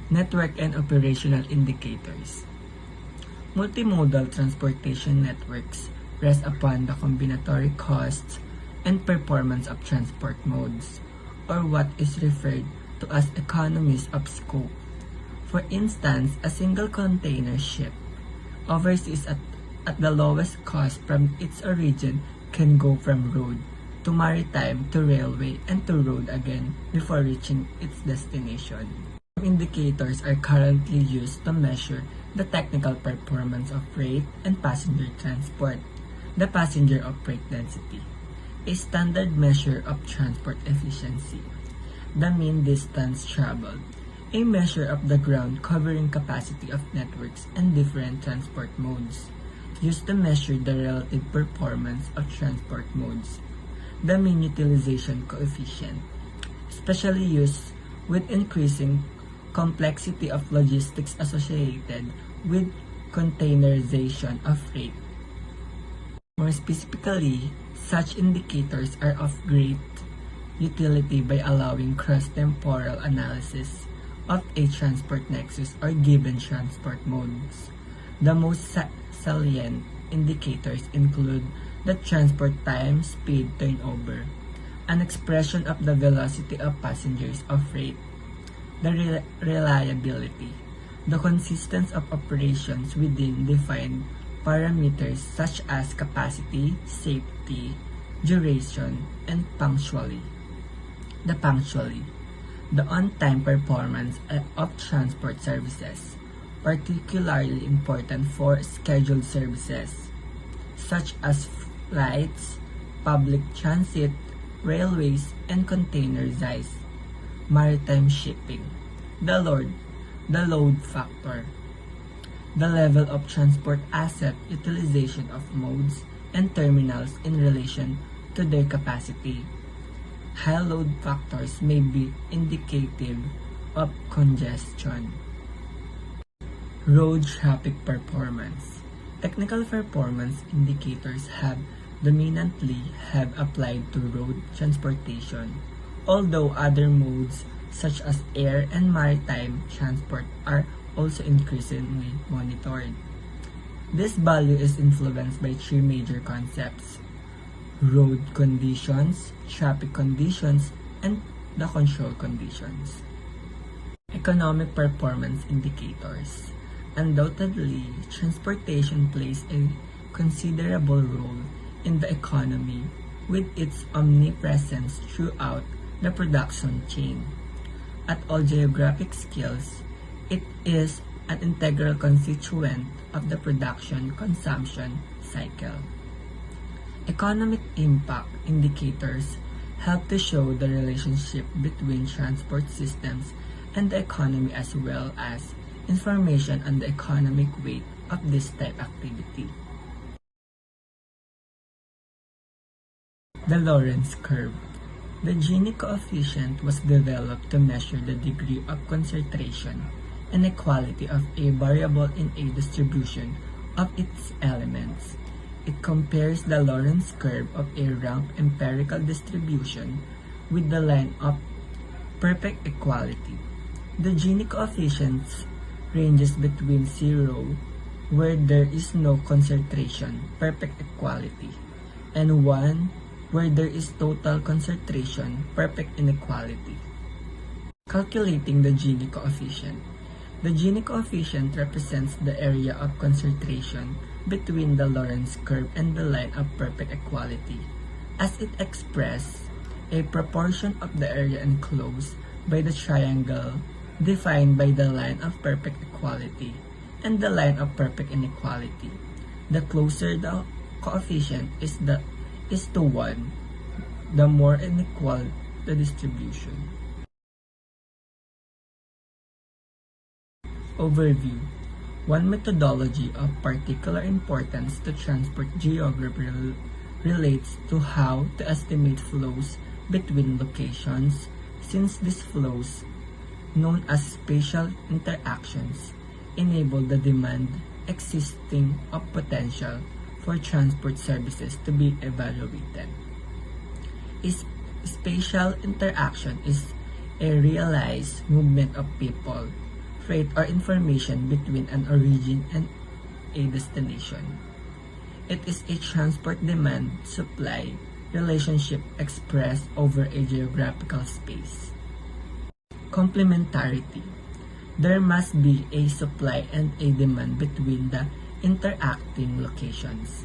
Network and operational indicators. Multimodal transportation networks rest upon the combinatory costs and performance of transport modes, or what is referred to as economies of scope. For instance, a single container ship overseas at the lowest cost from its origin can go from road to maritime to railway and to road again before reaching its destination. Indicators are currently used to measure the technical performance of freight and passenger transport. The passenger of freight density, a standard measure of transport efficiency. The mean distance traveled, a measure of the ground covering capacity of networks and different transport modes, used to measure the relative performance of transport modes. The mean utilization coefficient, especially used with increasing complexity of logistics associated with containerization of freight. More specifically, such indicators are of great utility by allowing cross-temporal analysis of a transport nexus or given transport modes. The most salient indicators include the transport time, speed, turnover, an expression of the velocity of passengers of freight, the reliability, the consistency of operations within defined parameters such as capacity, safety, duration, and punctuality. The on-time performance of transport services, particularly important for scheduled services, such as flights, public transit, railways, and containerized maritime shipping. The load factor, the level of transport asset utilization of modes and terminals in relation to their capacity. High load factors may be indicative of congestion. Road traffic performance. Technical performance indicators have dominantly applied to road transportation, although other modes such as air and maritime transport are also increasingly monitored. This value is influenced by three major concepts: road conditions, traffic conditions, and the control conditions. Economic performance indicators. Undoubtedly, transportation plays a considerable role in the economy with its omnipresence throughout the production chain. At all geographic scales, it is an integral constituent of the production-consumption cycle. Economic impact indicators help to show the relationship between transport systems and the economy, as well as information on the economic weight of this type activity. The Lorenz curve. The Gini coefficient was developed to measure the degree of concentration and equality of a variable in a distribution of its elements. It compares the Lorenz curve of a rank empirical distribution with the line of perfect equality. The Gini coefficient ranges between 0, where there is no concentration, perfect equality, and 1, where there is total concentration, perfect inequality. Calculating the Gini coefficient. The Gini coefficient represents the area of concentration between the Lorenz curve and the line of perfect equality, as it expresses a proportion of the area enclosed by the triangle defined by the line of perfect equality and the line of perfect inequality. The closer the coefficient is to 1, the more unequal the distribution. Overview. One methodology of particular importance to transport geography relates to how to estimate flows between locations, since these flows, known as spatial interactions, enable the demand existing of potential for transport services to be evaluated. Spatial interaction is a realized movement of people freight or information between an origin and a destination. It is a transport demand-supply relationship expressed over a geographical space. Complementarity. There must be a supply and a demand between the interacting locations.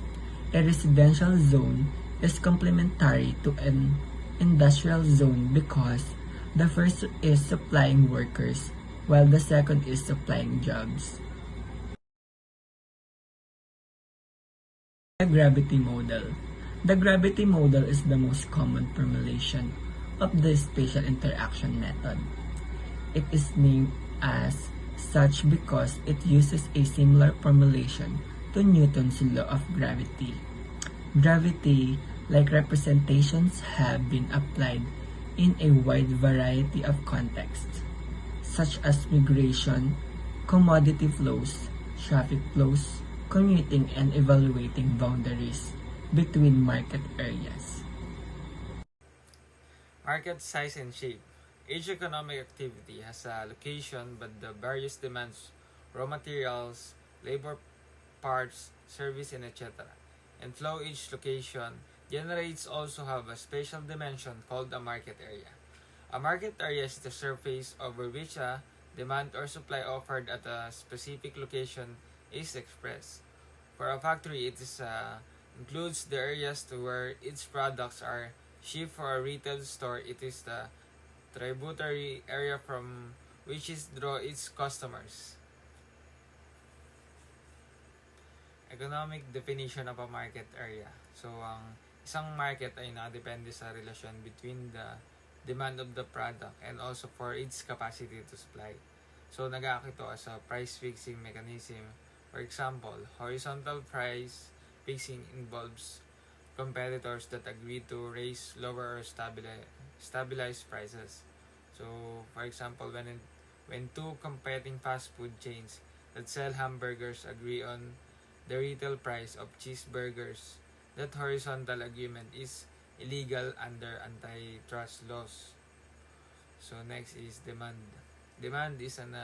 A residential zone is complementary to an industrial zone because the first is supplying workers while the second is supplying jobs. The gravity model. The gravity model is the most common formulation of the spatial interaction method. It is named as such because it uses a similar formulation to Newton's law of gravity. Gravity-like representations have been applied in a wide variety of contexts, such as migration, commodity flows, traffic flows, commuting, and evaluating boundaries between market areas. Market size and shape. Each economic activity has a location, but the various demands, raw materials, labor, parts, service, and etc. and flow each location generates also have a spatial dimension called a market area. A market area is the surface over which a demand or supply offered at a specific location is expressed. For a factory, it is includes the areas to where its products are shipped. For a retail store, it is the tributary area from which it draw its customers. Economic definition of a market area. So, ang isang market ay nakadepende sa relasyon between the demand of the product and also for its capacity to supply. So, nag-act ito as a price fixing mechanism. For example, horizontal price fixing involves competitors that agree to raise, lower, or stabilize prices. So, for example, when two competing fast food chains that sell hamburgers agree on the retail price of cheeseburgers, that horizontal agreement is illegal under antitrust laws. So next is demand. Demand is an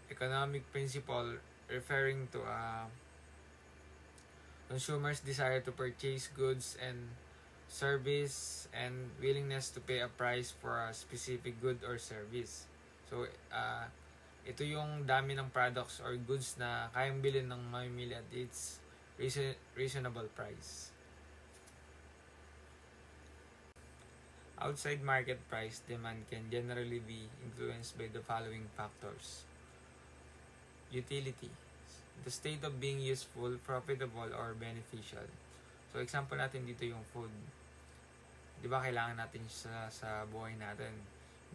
economic principle referring to a consumers' desire to purchase goods and service and willingness to pay a price for a specific good or service. So, ito yung dami ng products or goods na kayang bilhin ng mamimili at its reasonable price. Outside market price demand can generally be influenced by the following factors. Utility. The state of being useful, profitable, or beneficial. So, example natin dito yung food. Di ba kailangan natin sa buhay natin?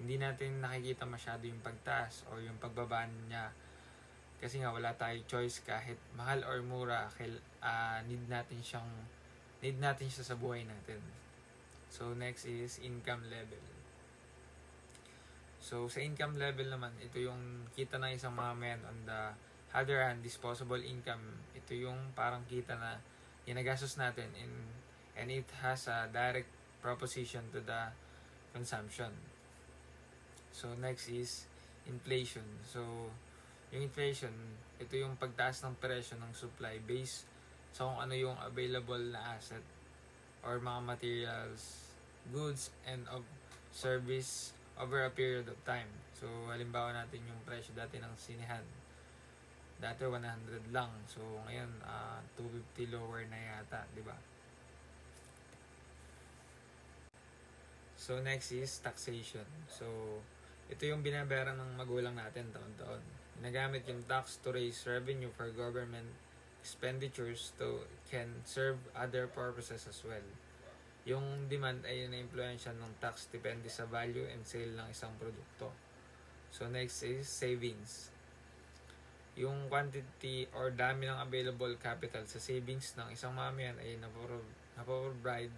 Hindi natin nakikita masyado yung pagtaas o yung pagbaba niya kasi nga wala tayong choice kahit mahal or mura, need natin siya sa buhay natin. So next is income level. So sa income level naman, ito yung kita ng isang mamamayan. On the other hand, disposable income, ito yung parang kita na ginagastos natin and it has a direct proposition to the consumption. So, next is inflation. So, yung inflation, ito yung pagtaas ng presyo ng supply based sa kung ano yung available na asset or mga materials, goods, and of service over a period of time. So, halimbawa natin yung presyo dati ng sinihan. Dati 100 lang. So, ngayon, 250 lower na yata, di ba? So, next is taxation. So, ito yung binabayaran ng magulang natin taon-taon. Ginagamit yung tax to raise revenue for government expenditures to can serve other purposes as well. Yung demand ay na-influensya ng tax depende sa value and sale ng isang produkto. So next is savings. Yung quantity or dami ng available capital sa savings ng isang mamayan ay napoprovide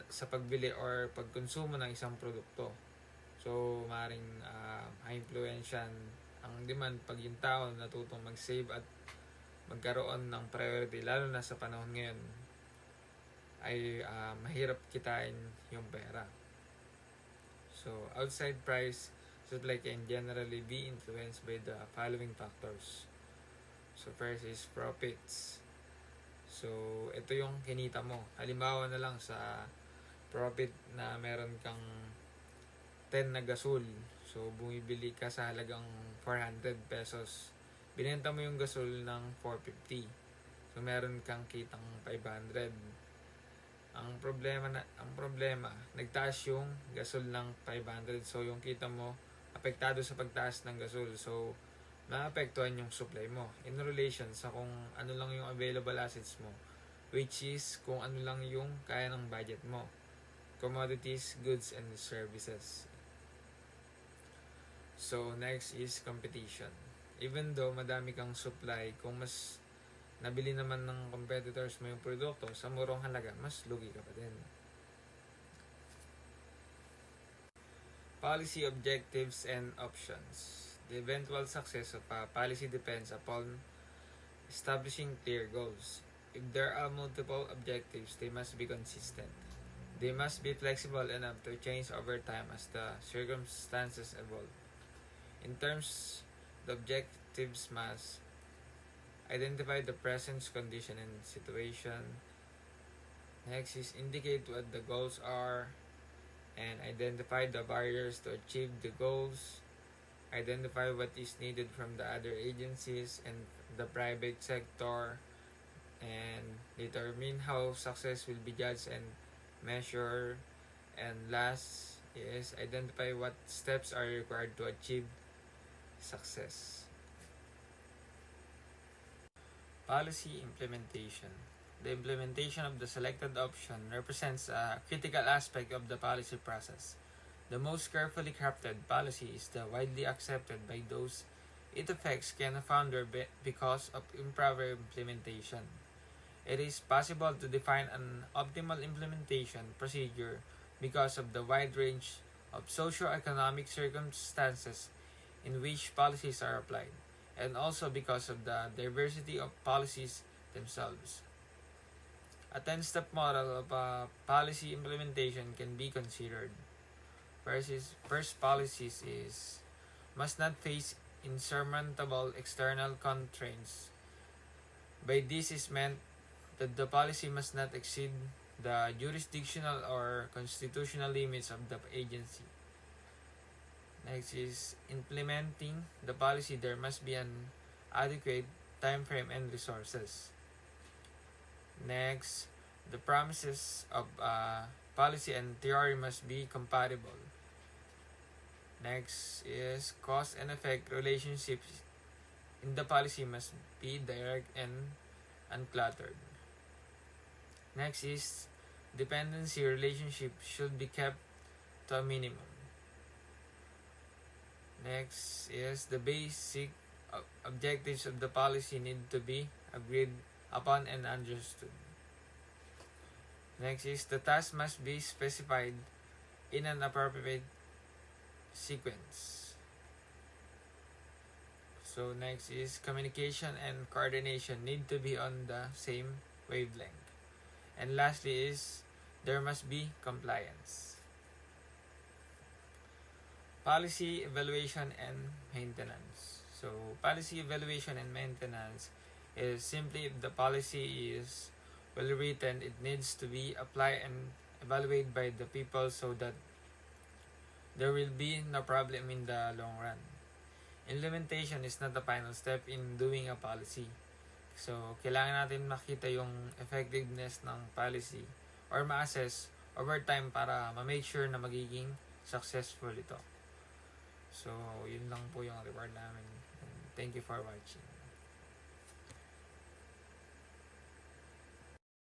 sa pagbili or pagkonsumo ng isang produkto. So, maaaring influensyan ang demand pag yung tao natutong mag-save at magkaroon ng priority, lalo na sa panahon ngayon ay mahirap kitain yung pera. So, outside price, supply can generally be influenced by the following factors. So first is profits. So ito yung kinita mo. Halimbawa na lang sa profit na meron kang 10 na gasol. So bumibili ka sa halagang 400 pesos. Binenta mo yung gasol ng 450. So meron kang kitang 500. Ang problema, nagtaas yung gasol ng 500. So yung kita mo apektado sa pagtaas ng gasol. So maapektuhan yung supply mo in relation sa kung ano lang yung available assets mo, which is kung ano lang yung kaya ng budget mo. Commodities, goods, and services. So next is competition. Even though madami kang supply, kung mas nabili naman ng competitors mo yung produkto sa murong halaga, mas lugi ka pa din. Policy objectives and options. The eventual success of a policy depends upon establishing clear goals. If there are multiple objectives, they must be consistent. They must be flexible enough to change over time as the circumstances evolve. In terms, the objectives must identify the present condition and situation. Next is indicate what the goals are and identify the barriers to achieve the goals. Identify what is needed from the other agencies and the private sector, and determine how success will be judged and measured. And last is identify what steps are required to achieve success. Policy implementation. The implementation of the selected option represents a critical aspect of the policy process. The most carefully crafted policy is the widely accepted by those it affects can founder because of improper implementation. It is possible to define an optimal implementation procedure because of the wide range of socio-economic circumstances in which policies are applied, and also because of the diversity of policies themselves. A 10-step model of a policy implementation can be considered. First policies must not face insurmountable external constraints. By this is meant that the policy must not exceed the jurisdictional or constitutional limits of the agency. Next is implementing the policy. There must be an adequate time frame and resources. Next, the promises of policy and theory must be compatible. Next is cause and effect relationships in the policy must be direct and uncluttered. Next is dependency relationship should be kept to a minimum. Next is the basic objectives of the policy need to be agreed upon and understood. Next is the task must be specified in an appropriate sequence. So next is communication and coordination need to be on the same wavelength. And lastly is there must be compliance. Policy evaluation and maintenance. So policy evaluation and maintenance is simply if the policy is well written, it needs to be applied and evaluated by the people so that there will be no problem in the long run. Implementation is not the final step in doing a policy. So, kailangan natin makita yung effectiveness ng policy or ma-assess over time para ma-make sure na magiging successful ito. So, yun lang po yung reward namin. And thank you for watching.